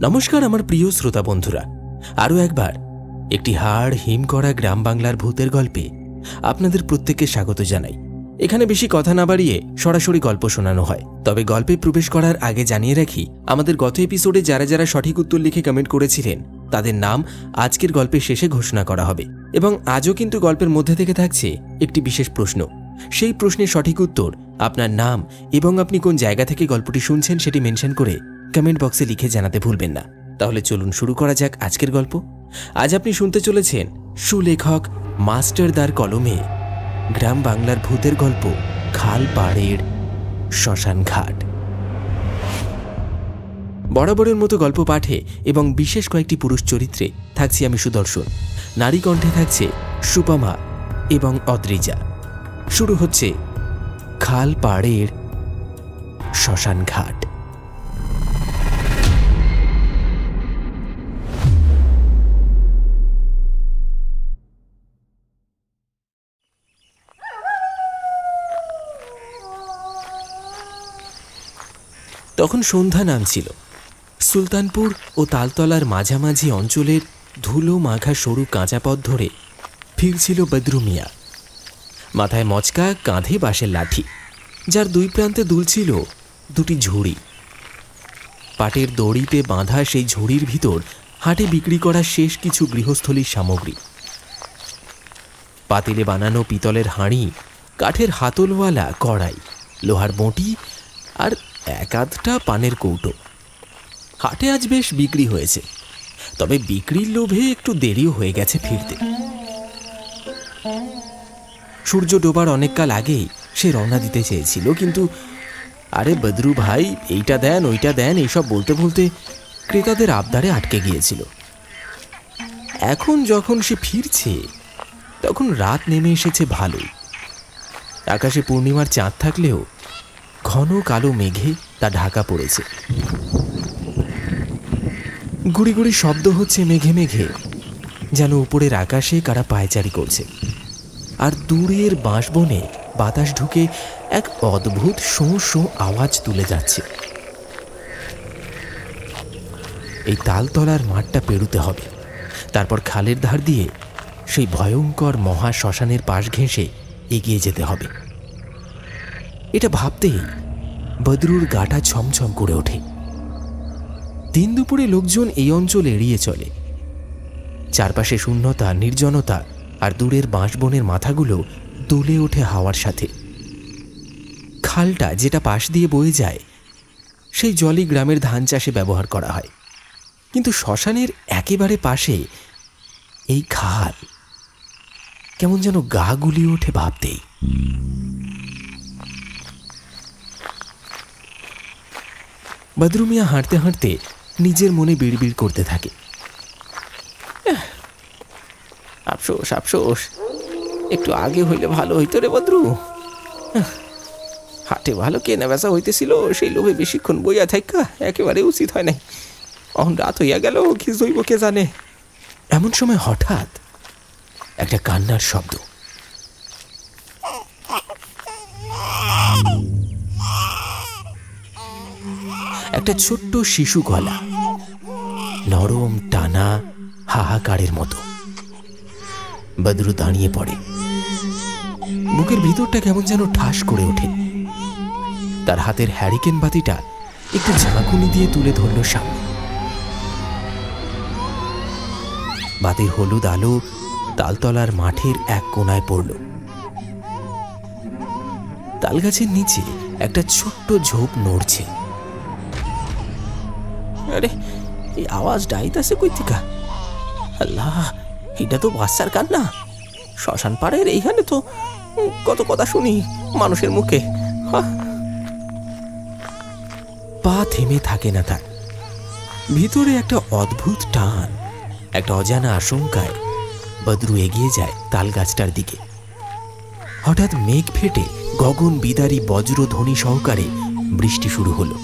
নমস্কার আমার প্রিয় শ্রোতা বন্ধুরা, আরও একবার একটি হাড় হিম করা গ্রাম বাংলার ভূতের গল্পে আপনাদের প্রত্যেককে স্বাগত জানাই। এখানে বেশি কথা না বাড়িয়ে সরাসরি গল্প শোনানো হয়। তবে গল্পে প্রবেশ করার আগে জানিয়ে রাখি, আমাদের গত এপিসোডে যারা যারা সঠিক উত্তর লিখে কমেন্ট করেছিলেন তাদের নাম আজকের গল্পের শেষে ঘোষণা করা হবে। এবং আজও কিন্তু গল্পের মধ্যে থেকে থাকছে একটি বিশেষ প্রশ্ন। সেই প্রশ্নের সঠিক উত্তর, আপনার নাম এবং আপনি কোন জায়গা থেকে গল্পটি শুনছেন সেটি মেনশন করে কমেন্ট বক্সে লিখে জানাতে ভুলবেন না। তাহলে চলুন শুরু করা যাক আজকের গল্প। আজ আপনি শুনতে চলেছেন সুলেখক মাস্টারদার কলমে গ্রাম বাংলার ভূতের গল্প খাল পাড়ের শ্মশান ঘাট। বরাবরের মতো গল্প পাঠে এবং বিশেষ কয়েকটি পুরুষ চরিত্রে থাকছি আমি সুদর্শন। নারী কণ্ঠে থাকছে সুপমা এবং অদ্রিজা। শুরু হচ্ছে খাল পাড়ের শ্মশান ঘাট। তখন সন্ধ্যা নামছিল। সুলতানপুর ও তালতলার মাঝামাঝি অঞ্চলের ধুলো মাখা সরু কাঁচা পথ ধরে ফিরছিল বদরু মিয়া। মাথায় মচকা, কাঁধে বাঁশের লাঠি, যার দুই প্রান্তে দুলছিল দুটি ঝুড়ি। পাটের দড়িতে বাঁধা সেই ঝুড়ির ভিতর হাটে বিক্রি করা শেষ কিছু গৃহস্থলীর সামগ্রী। পাতিলে বানানো পিতলের হাঁড়ি, কাঠের হাতলওয়ালা কড়াই, লোহার বঁটি আর এক আধটা পানের কৌটো। হাটে আজ বেশ বিক্রি হয়েছে, তবে বিক্রির লোভে একটু দেরিও হয়ে গেছে ফিরতে। সূর্য ডোবার অনেককাল আগেই সে রওনা দিতে চেয়েছিল, কিন্তু আরে বদরু ভাই, এইটা দেন ওইটা দেন এইসব বলতে বলতে ক্রেতাদের আবদারে আটকে গিয়েছিল। এখন যখন সে ফিরছে তখন রাত নেমে এসেছে ভালোই। আকাশে পূর্ণিমার চাঁদ থাকলেও ঘন কালো মেঘে তা ঢাকা পড়েছে। গুড়ি গুড়ি শব্দ হচ্ছে মেঘে মেঘে, যেন উপরের আকাশে কারা পায়চারি করছে। আর দূরের বাঁশবনে বাতাস ঢুকে এক অদ্ভুত শোঁ শোঁ আওয়াজ তুলে যাচ্ছে। এই তালতলার মাঠটা পেরুতে হবে, তারপর খালের ধার দিয়ে সেই ভয়ঙ্কর মহা শ্মশানের পাশ ঘেঁষে এগিয়ে যেতে হবে। এটা ভাবতেই বদরুর গাটা ছমছম করে ওঠে। দিন দুপুরে লোকজন এই অঞ্চল এড়িয়ে চলে। চারপাশে শূন্যতা, নির্জনতা, আর দূরের বাঁশবনের মাথাগুলো দুলে ওঠে হাওয়ার সাথে। খালটা যেটা পাশ দিয়ে বয়ে যায়, সেই জলই গ্রামের ধান চাষে ব্যবহার করা হয়। কিন্তু শ্মশানের একেবারে পাশে এই খাল কেমন যেন গা গুলিয়ে ওঠে ভাবতেই। বদরু মিয়া হাঁটতে হাঁটতে নিজের মনে বিড়বিড় করতে থাকে, আফসোস আফসোস, একটু আগে হইলে ভালো হইতো রে বদরু। হাটে ভালো কেনা বেচা হইতেছিল, সেই লোভে বেশিক্ষণ বইয়া থাকা একেবারে উচিত হয় নাই। অহন রাত হইয়া গেল, কি জৈব কে জানে। এমন সময় হঠাৎ একটা কান্নার শব্দ। একটা ছোট্ট শিশু গলা, নরম টানা হাহাকারের মতো। বদরু দাঁড়িয়ে পড়ে। বুকের ভিতরটা কেমন যেন ঠাস করে ওঠে। তার হাতের হ্যারিকেন বাতিটা একটু ঝাঁকুনি দিয়ে তুলে ধরল সামনে। বাতির হলুদ আলো তালতলার মাঠের এক কোনায় পড়ল। তালগাছের নিচে একটা ছোট্ট ঝোপ নড়ছে। আরে, এই আওয়াজটা আইতাছে কই থেকে? আল্লাহ, এটা তো বাচ্চার কান্না। শ্মশান পাড়ের এইখানে তো কত কথা শুনি মানুষের মুখে। পা থেমে থাকে না তার। ভিতরে একটা অদ্ভুত টান, একটা অজানা আশঙ্কায় বদরু এগিয়ে যায় তাল গাছটার দিকে। হঠাৎ মেঘ ফেটে গগন বিদারী বজ্রধ্বনি সহকারে বৃষ্টি শুরু হলো।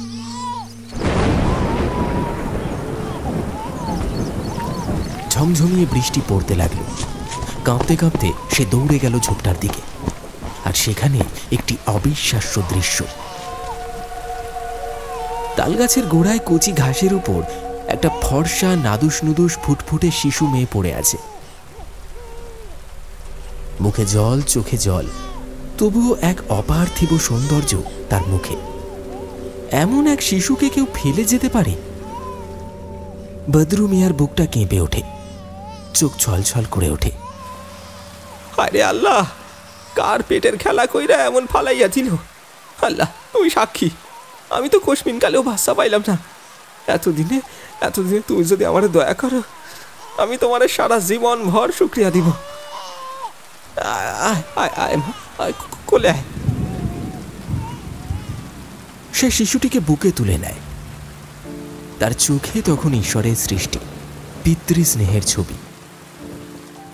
ঝমঝমিয়ে বৃষ্টি পড়তে লাগলো। কাঁপতে কাঁপতে সে দৌড়ে গেল ঝোপটার দিকে। আর সেখানে একটি অবিশ্বাস্য দৃশ্য। তালগাছের গোড়ায় কচি ঘাসের উপর একটা ফর্সা নাদুস নুদুস ফুটফুটে শিশু মেয়ে পড়ে আছে। মুখে জল, চোখে জল, তবুও এক অপার্থিব সৌন্দর্য তার মুখে। এমন এক শিশুকে কেউ ফেলে যেতে পারে? বদরু মিয়ার বুকটা কেঁপে ওঠে, চোখ ছলছল করে ওঠে। আরে আল্লাহ, কার পেটের খেলা কইরা এমন ফালাইয়াছিল? আল্লাহ তুমি সাক্ষী, আমি তো কোশমিন কালেও ভাষা পাইলাম না। এতদিনে তুমি যদি আমার দয়া করো, আমি তোমার সারা জীবন ভর শুক্রিয়া দিব। কোলে আয়। সে শিশুটিকে বুকে তুলে নেয়। তার চোখে তখন ঈশ্বরের সৃষ্টি, পিতৃ স্নেহের ছবি।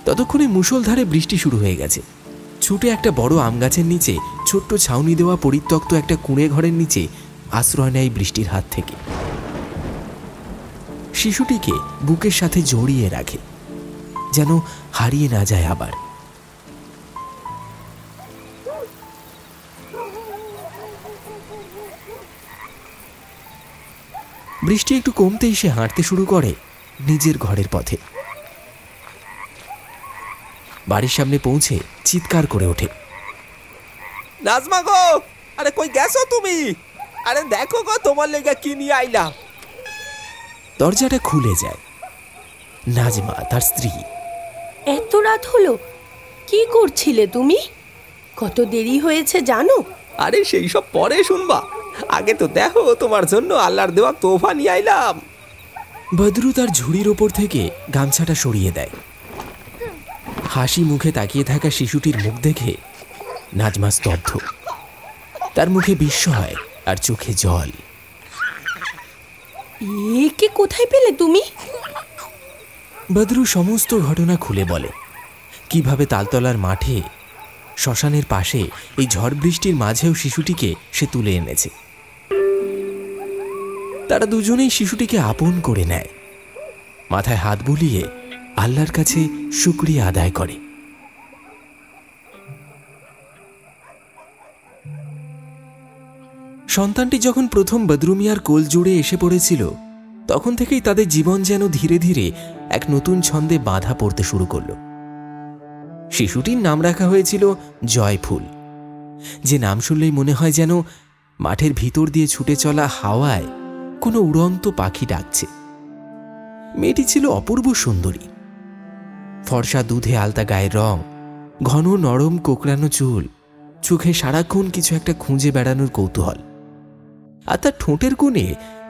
ততক্ষণে মুষলধারে বৃষ্টি শুরু হয়ে গেছে। ছুটে একটা বড় আম গাছের নিচে ছোট্ট ছাউনি দেওয়া পরিত্যক্ত একটা কুঁড়ে ঘরের নিচে আশ্রয় নেয় বৃষ্টির হাত থেকে। শিশুটিকে বুকের সাথে জড়িয়ে রাখে, যেন হারিয়ে না যায় আবার। বৃষ্টি একটু কমতেই সে হাঁটতে শুরু করে নিজের ঘরের পথে। বাড়ির সামনে পৌঁছে চিৎকার করে ওঠে, নাজমা গো, আরে কই গেছো তুমি? আরে দেখো গো, তোমার লেগে কি নিয়ে আইলাম। দরজাটা খুলে যায়। নাজমা, তার স্ত্রী। এত রাত হলো, কি করছিলে তুমি? কত দেরি হয়েছে জানো? আরে সেই সব পরে শুনবা, আগে তো দেখো তোমার জন্য আল্লাহর দেওয়া তোফা নিয়ে আইলাম। বদরু তার ঝুড়ির ওপর থেকে গামছাটা সরিয়ে দেয়। হাসি মুখে তাকিয়ে থাকা শিশুটির মুখ দেখে নাজমা স্তব্ধ। তার মুখে বিস্ময় আর চোখে জল। একে কোথায় পেলে তুমি? বদরু সমস্ত ঘটনা খুলে বলে, কিভাবে তালতলার মাঠে, শ্মশানের পাশে এই ঝড় বৃষ্টির মাঝেও শিশুটিকে সে তুলে এনেছে। তারা দুজনেই শিশুটিকে আপন করে নেয়, মাথায় হাত বুলিয়ে আল্লাহর কাছে শুকরিয়া আদায় করে। সন্তানটি যখন প্রথম বদরু মিয়ার কোল জুড়ে এসে পড়েছিল, তখন থেকেই তাদের জীবন যেন ধীরে ধীরে এক নতুন ছন্দে বাঁধা পড়তে শুরু করল। শিশুটির নাম রাখা হয়েছিল জয়ফুল, যে নাম শুনলেই মনে হয় যেন মাঠের ভিতর দিয়ে ছুটে চলা হাওয়ায় কোনো উড়ন্ত পাখি ডাকছে। মেয়েটি ছিল অপূর্ব সুন্দরী, ফর্সা দুধে আলতা গায়ের রং, ঘন নরম কোকড়ানো চুল, চোখে সারাক্ষণ কিছু একটা খুঁজে বেড়ানোর কৌতূহল, আর তার ঠোঁটের কোণে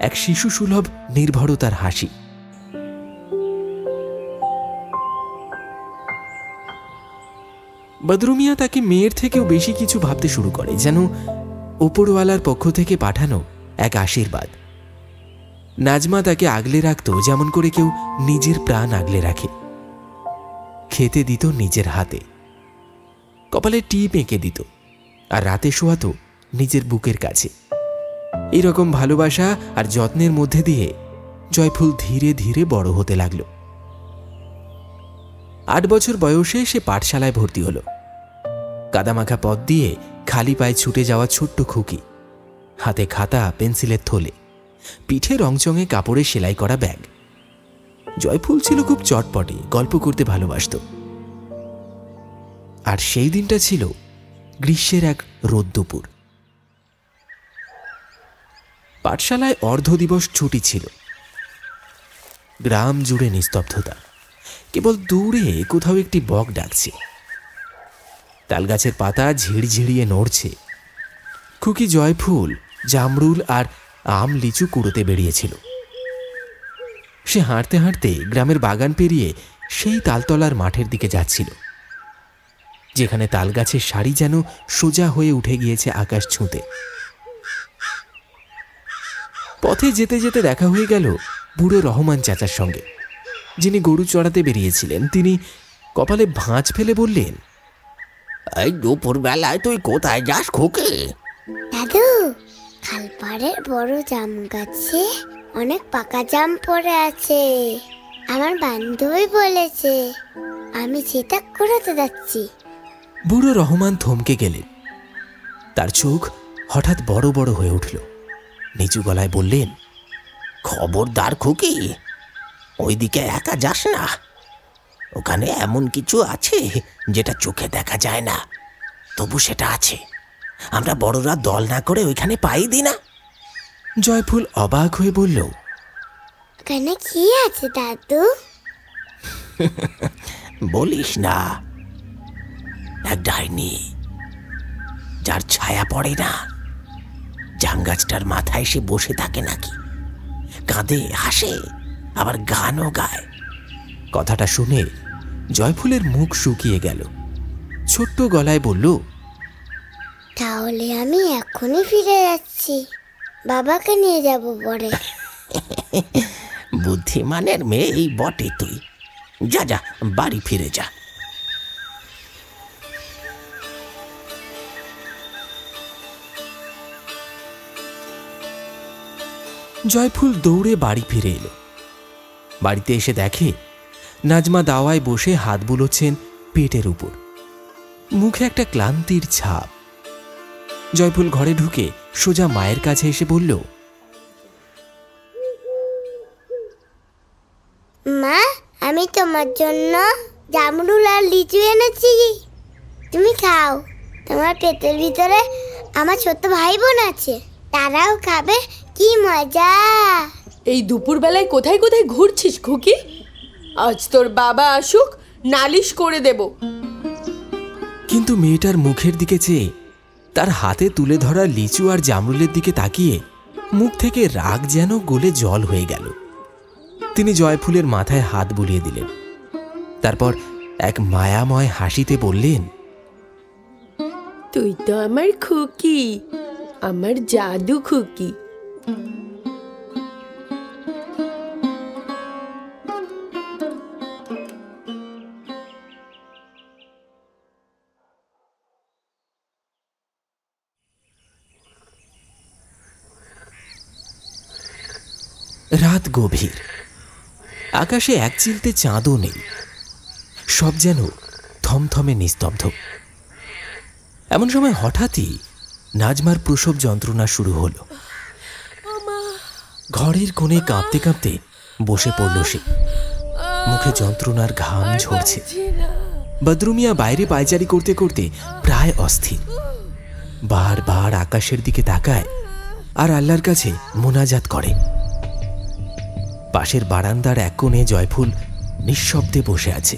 এক শিশু সুলভ নির্ভরতার হাসি। বদরু মিয়া তাকে মেয়ের থেকেও বেশি কিছু ভাবতে শুরু করে, যেন ওপরওয়ালার পক্ষ থেকে পাঠানো এক আশীর্বাদ। নাজমা তাকে আগলে রাখত যেমন করে কেউ নিজের প্রাণ আগলে রাখে। খেতে দিত নিজের হাতে, কপালে টিপ এঁকে দিত, আর রাতে শোয়াত নিজের বুকের কাছে। এইরকম ভালোবাসা আর যত্নের মধ্যে দিয়ে জয়ফুল ধীরে ধীরে বড় হতে লাগল। 8 বছর বয়সে সে পাঠশালায় ভর্তি হল। কাদামাখা পথ দিয়ে খালি পায়ে ছুটে যাওয়া ছোট্ট খুকি, হাতে খাতা, পেন্সিলের থলে, পিঠে রংচঙে কাপড়ে সেলাই করা ব্যাগ। জয়ফুল ছিল খুব চটপটে, গল্প করতে ভালোবাসত। আর সেই দিনটা ছিল গ্রীষ্মের এক রোদ্দুপুর। পাঠশালায় অর্ধ দিবস ছুটি ছিল। গ্রাম জুড়ে নিস্তব্ধতা, কেবল দূরে কোথাও একটি বক ডাকছে। তালগাছের পাতা ঝিড়ঝিড়িয়ে নড়ছে। খুকি জয়ফুল জামরুল আর আম লিচু কুড়োতে বেরিয়েছিল। সে হাঁটতে হাঁটতে গ্রামের বাগান পেরিয়ে সেই তালতলার মাঠের দিকে যাচ্ছিল, যেখানে তালগাছের সারি যেন সোজা হয়ে উঠে গিয়েছে আকাশ ছুঁতে। পথে যেতে যেতে দেখা হয়ে গেল বুড়ো রহমান চাচার সঙ্গে, যিনি গরু চড়াতে বেরিয়েছিলেন। তিনি কপালে ভাঁজ ফেলে বললেন, এই দুপুর বেলায় তুই কোথায় যাস খুকি? দাদু, খালপাড়ের বড় জাম গাছে অনেক পাকা জাম পড়ে আছে। আমার বান্ধবী বলেছে আমি সেটা কুড়াতে যাচ্ছি। বুড়ো রহমান থমকে গেলেন। তার চোখ হঠাৎ বড় বড় হয়ে উঠল। নিচু গলায় বললেন, খবরদার খুকি, ওইদিকে একা যাস না, ওখানে এমন কিছু আছে যেটা চোখে দেখা যায় না, তবু সেটা আছে। আমরা বড়রা দল না করে ওইখানে পাই দিই না। জয়ফুল অবাক হয়ে বলল, ওখানে কি আছে দাদু? বলিস না, এক ডাইনি, যার ছায়া পড়ে না। জাম গাছটার মাথায় সে বসে থাকে নাকি, কাঁদে, হাসে, আবার গানও গায়। কথাটা শুনে জয়ফুলের মুখ শুকিয়ে গেল। ছোট্ট গলায় বলল, তাহলে আমি এখনই ফিরে যাচ্ছি, বাবাকে নিয়ে যাব পরে। বুদ্ধিমানের মেয়ে এই বটে তুই। যা যা, বাড়ি ফিরে যা। জয়ফুল দৌড়ে বাড়ি ফিরে এলো। বাড়িতে এসে দেখে নাজমা দাওয়ায় বসে হাত বুলোচ্ছেন পেটের উপর, মুখে একটা ক্লান্তির ছাপ। জয়ফুল ঘরে ঢুকে সোজা মায়ের কাছে এসে বলল, মা, আমি তোমার জন্য জামরুল আর লিচু এনেছি, তুমি খাও। তোমার পেটের ভিতরে আমার ছোট ভাই বোন আছে, তারাও খাবে। কি মজা! এই দুপুরবেলায় কোথায় কোথায় ঘুরছিস খুকি? আজ তোর বাবা আসুক, নালিশ করে দেব। কিন্তু মেয়েটার মুখের দিকে চেয়ে, তার হাতে তুলে ধরা লিচু আর জামরুলের দিকে তাকিয়ে মুখ থেকে রাগ যেন গলে জল হয়ে গেল। তিনি জয়ফুলের মাথায় হাত বুলিয়ে দিলেন। তারপর এক মায়াময় হাসিতে বললেন, তুই তো আমার খুকি, আমার জাদু খুকি। রাত গভীর, আকাশে এক চিলতে চাঁদও নেই, সব যেন থমথমে নিস্তব্ধ। এমন সময় হঠাৎই নাজমার প্রসব যন্ত্রণা শুরু হলো। ঘরের কোণে কাঁপতে কাঁপতে বসে পড়ল সে, মুখে যন্ত্রণার ঘাম ঝরছে। বদরুমিয়া বাইরে পায়চারি করতে করতে প্রায় অস্থির, বারবার আকাশের দিকে তাকায় আর আল্লাহর কাছে মোনাজাত করে। পাশের বারান্দার এক কোণে জয়ফুল নিঃশব্দে বসে আছে,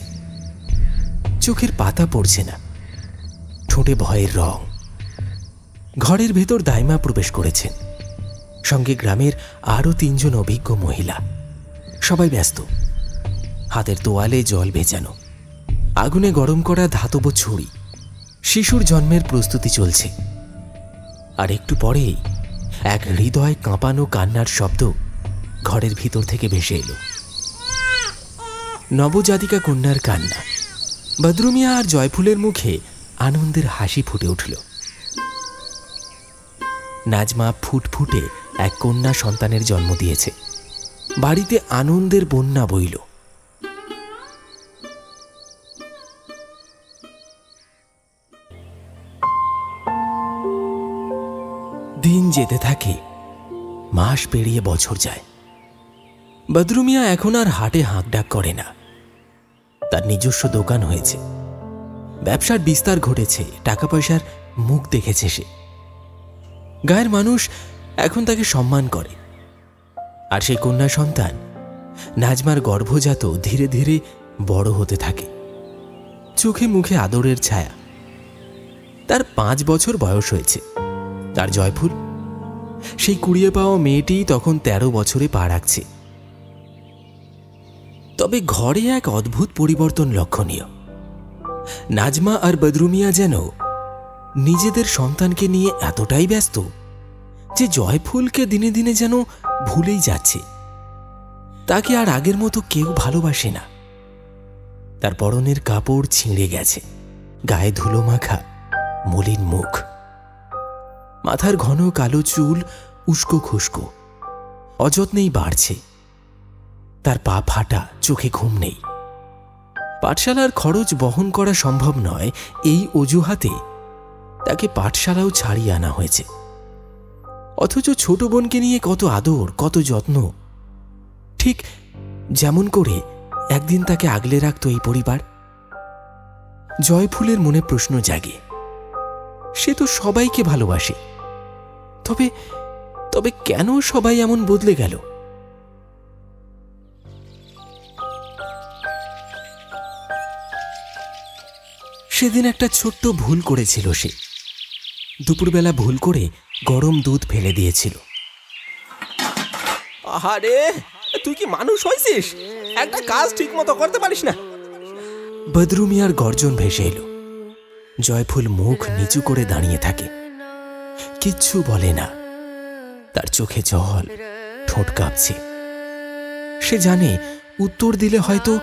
চোখের পাতা পড়ছে না, ঠোঁটে ভয়ের রং। ঘরের ভেতর দাইমা প্রবেশ করেছেন, সঙ্গে গ্রামের আরও 3 জন অভিজ্ঞ মহিলা। সবাই ব্যস্ত, হাতের তোয়ালে জল ভেজানো, আগুনে গরম করা ধাতব ছুরি, শিশুর জন্মের প্রস্তুতি চলছে। আর একটু পরেই এক হৃদয় কাঁপানো কান্নার শব্দ ঘরের ভিতর থেকে ভেসে এলো। নবজাতিকা কন্যার কান্না। বদরুমিয়া আর জয়ফুলের মুখে আনন্দের হাসি ফুটে উঠল। নাজমা ফুটফুটে এক কন্যা সন্তানের জন্ম দিয়েছে। বাড়িতে আনন্দের বন্যা বইল। দিন যেতে থাকে, মাস পেরিয়ে বছর যায়। বদরুমিয়া এখন আর হাটে হাঁকডাক করে না, তার নিজস্ব দোকান হয়েছে, ব্যবসার বিস্তার ঘটেছে, টাকা পয়সার মুখ দেখেছে সে। গায়ের মানুষ এখন তাকে সম্মান করে। আর সেই কন্যা সন্তান নাজমার গর্ভজাত ধীরে ধীরে বড় হতে থাকে, চোখে মুখে আদরের ছায়া। তার 5 বছর বয়স হয়েছে। তার জয়ফুল, সেই কুড়িয়ে পাওয়া মেয়েটি তখন 13 বছরে পা রাখছে। তবে ঘরে এক অদ্ভুত পরিবর্তন লক্ষণীয়। নাজমা আর বদরুমিয়া যেন নিজেদের সন্তানকে নিয়ে এতটাই ব্যস্ত যে জয়ফুলকে দিনে দিনে যেন ভুলেই যাচ্ছে। তাকে আর আগের মতো কেউ ভালোবাসে না। তার পরনের কাপড় ছিঁড়ে গেছে, গায়ে ধুলো মাখা মলিন মুখ, মাথার ঘন কালো চুল উস্কো খুস্কো, অযত্নেই বাড়ছে। তার পা ফাটা, চোখে ঘুম নেই। পাঠশালার খরচ বহন করা সম্ভব নয়, এই অজুহাতে তাকে পাঠশালাও ছাড়িয়ে আনা হয়েছে। অথচ ছোট বোনকে নিয়ে কত আদর, কত যত্ন, ঠিক যেমন করে একদিন তাকে আগলে রাখত এই পরিবার। জয়ফুলের মনে প্রশ্ন জাগে, সে তো সবাইকে ভালোবাসে, তবে তবে কেন সবাই এমন বদলে গেল? সেদিন একটা ছোট্ট ভুল করেছিল সে। দুপুরবেলা ভুল করে গরম দুধ ফেলে দিয়েছিল। আহারে, তুই কি মানুষ হয়েছিস? একটা কাজ ঠিক মতো করতে পারিস না। বদরু মিয়ার গর্জন ভেসে এলো। জয়ফুল মুখ নিচু করে দাঁড়িয়ে থাকে, কিচ্ছু বলে না। তার চোখে জল, ঠোঁট কাঁপছে। সে জানে উত্তর দিলে হয়তো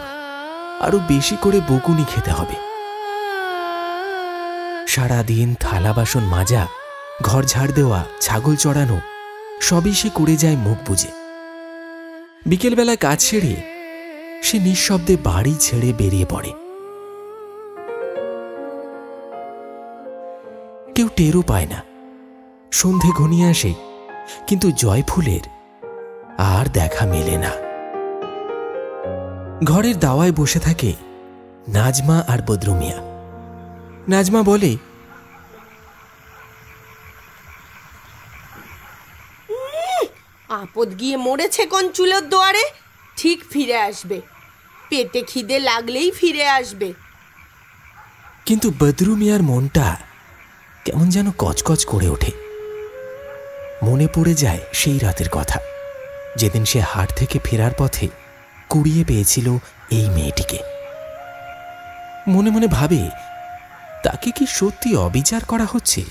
আরো বেশি করে বকুনি খেতে হবে। সারাদিন থালা বাসন মাজা, ঘর ঝাড় দেওয়া, ছাগল চড়ানো সবই সে করে যায় মুখ বুজে। বিকেলবেলা কাজ সেরে সে নিঃশব্দে বাড়ি ছেড়ে বেরিয়ে পড়ে। কেউ টেরও পায় না। সন্ধে ঘনিয়ে আসে, কিন্তু জয়ফুলের আর দেখা মেলে না। ঘরের দাওয়ায় বসে থাকে নাজমা আর বদরু মিয়া। নাজমা বলে, আপদ গিয়ে মরেছে কোন চুলোর দুয়ারে, ঠিক ফিরে আসবে। পেটে খিদে লাগলেই ফিরে আসবে। কিন্তু বদরু মিয়ার মনটা কেমন যেন কচকচ করে ওঠে। মনে পড়ে যায় সেই রাতের কথা, যেদিন সে হাট থেকে ফেরার পথে কুড়িয়ে পেয়েছিল এই মেয়েটিকে। মনে মনে ভাবে, তাকে কি সত্যি অবিচার করা হচ্ছে?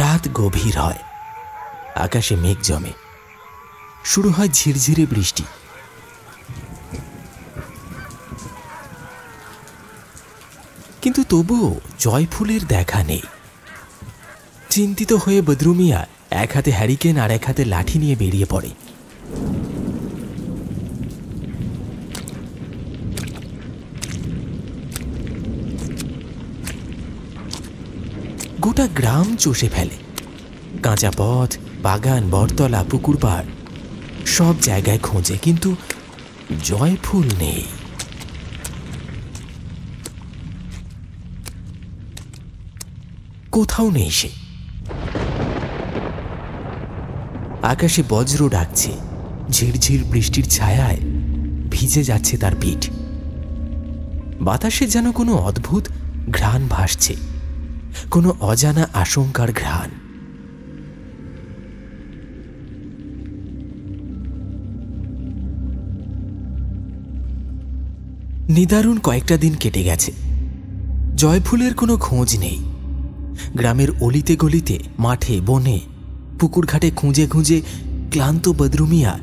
রাত গভীর হয়, আকাশে মেঘ জমে, শুরু হয় ঝিরঝিরে বৃষ্টি। কিন্তু তবুও জয়ফুলের দেখা নেই। চিন্তিত হয়ে বদরু মিয়া এক হাতে হ্যারিকেন আর এক হাতে লাঠি নিয়ে বেরিয়ে পড়ে। গোটা গ্রাম চষে ফেলে। কাঁচা পথ, বাগান, বটতলা, পুকুর পাড় সব জায়গায় খোঁজে, কিন্তু জয়ফুল নেই। কোথাও নেই সে। আকাশে বজ্র ডাকছে, ঝিরঝির বৃষ্টির ছায়ায় ভিজে যাচ্ছে তার পিঠ। বাতাসে যেন কোনো অদ্ভুত ঘ্রাণ ভাসছে, কোনো অজানা আশঙ্কার ঘ্রাণ। নিদারুণ কয়েকটা দিন কেটে গেছে, জয়ফুলের কোনো খোঁজ নেই। গ্রামের অলিতে গলিতে, মাঠে বনে, পুকুর ঘাটে খুঁজে খুঁজে ক্লান্ত বদরু মিয়া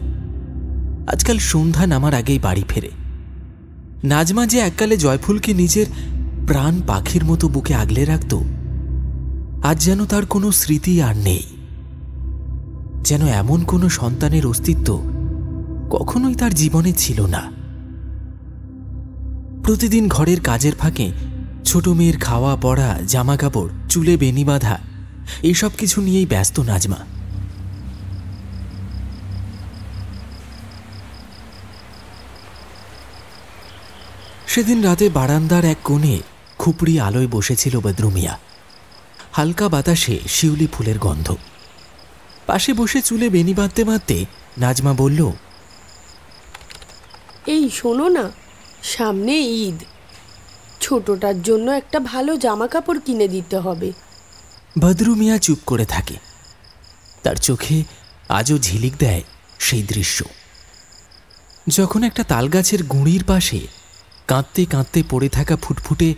আজকাল সন্ধ্যা নামার আগেই বাড়ি ফেরে। নাজমা যে এককালে জয়ফুলকে নিজের প্রাণ পাখির মতো বুকে আগলে রাখত, আজ যেন তার কোনো স্মৃতি আর নেই। যেন এমন কোনো সন্তানের অস্তিত্ব কখনোই তার জীবনে ছিল না। প্রতিদিন ঘরের কাজের ফাঁকে ছোট মেয়ের খাওয়া পড়া, জামা কাপড়, চুলে বেনি বাঁধা, এইসব কিছু নিয়েই ব্যস্ত নাজমা। সেদিন রাতে বারান্দার এক কোণে খুপড়ি আলোয় বসেছিল বদরু মিয়া। হালকা বাতাসে শিউলি ফুলের গন্ধ। পাশে বসে চুলে বেনি বাঁধতে বাঁধতে নাজমা বলল, এই শোনো না, সামনে ঈদ, ছোটটার জন্য একটা ভালো জামা কাপড় কিনে দিতে হবে। বদরু মিয়া চুপ করে থাকে। তার চোখে আজও ঝিলিক দেয় সেই দৃশ্য, যখন একটা তালগাছের গুঁড়ির পাশে কাঁদতে কাঁদতে পড়ে থাকা ফুটফুটে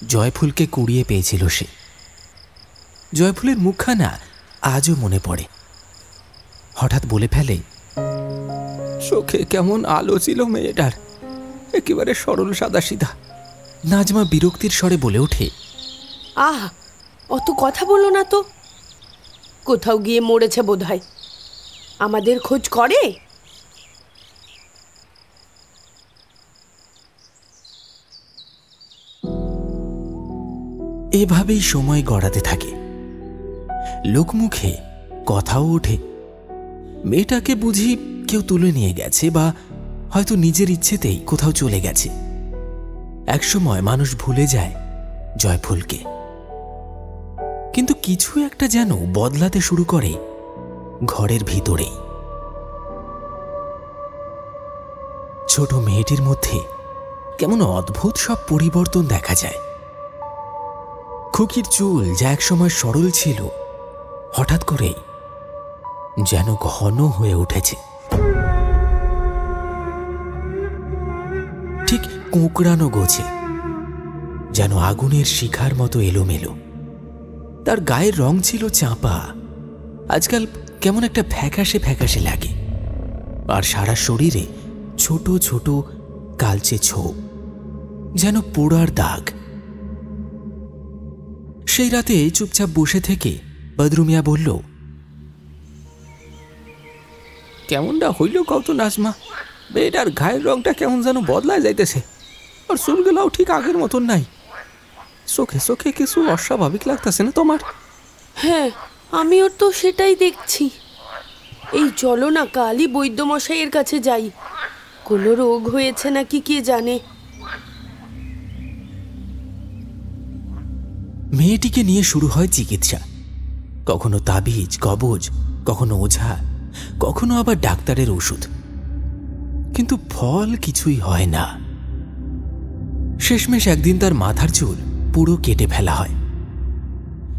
জয়ফুলকে কুড়িয়ে পেয়েছিল সে। জয়ফুলের মুখখানা আজও মনে পড়ে। হঠাৎ বলে ফেলে, চোখে কেমন আলো ছিল মেয়েটার, একেবারে সরল সাদাসিধা। নাজমা বিরক্তির স্বরে বলে ওঠে, আহ, অত কথা বলো না তো। কোথাও গিয়ে মরেছে বোধহয়, আমাদের খোঁজ করে? এভাবেই সময় গড়াতে থাকে। লোকমুখে কথাও ওঠে, মেয়েটাকে বুঝি কেউ তুলে নিয়ে গেছে বা হয়তো নিজের ইচ্ছেতেই কোথাও চলে গেছে। একসময় মানুষ ভুলে যায় জয়ফুলকে, কিন্তু কিছু একটা যেন বদলাতে শুরু করে ঘরের ভিতরেই। ছোট মেয়েটির মধ্যে কেমন অদ্ভুত সব পরিবর্তন দেখা যায়। খুকির চুল যা একসময় সরল ছিল হঠাৎ করেই যেন ঘন হয়ে উঠেছে, ঠিক কোঁকড়ানো গোছে, যেন আগুনের শিখার মতো এলোমেলো। তার গায়ের রং ছিল চাঁপা, আজকাল কেমন একটা ফ্যাকাশে ফ্যাকাশে লাগে, আর সারা শরীরে ছোট ছোট কালচে ছোপ, যেন পোড়ার দাগ। সেই রাতে চুপচাপ বসে থেকে বদরু মিয়া বলল, কেমনটা হইল কত নাজমা, মেয়েটার গায়ের রংটা কেমন যেন বদলায় যাইতেছে, আর চুলগুলাও ঠিক আগের মতন নাই। চোখে চোখে কিছু অস্বাভাবিক লাগতেছে না তোমার? হ্যাঁ, আমিও তো সেটাই দেখছি। এই চলো না কালই বৈদ্যমশাইয়ের কাছে যাই, কোনো রোগ হয়েছে নাকি কে জানে। মেয়েটিকে নিয়ে শুরু হয় চিকিৎসা, কখনো তাবিজ কবজ, কখনো ওঝা, কখনো আবার ডাক্তারের ওষুধ, কিন্তু ফল কিছুই হয় না। শেষমেশ একদিন তার মাথার চুল পুরো কেটে ফেলা হয়।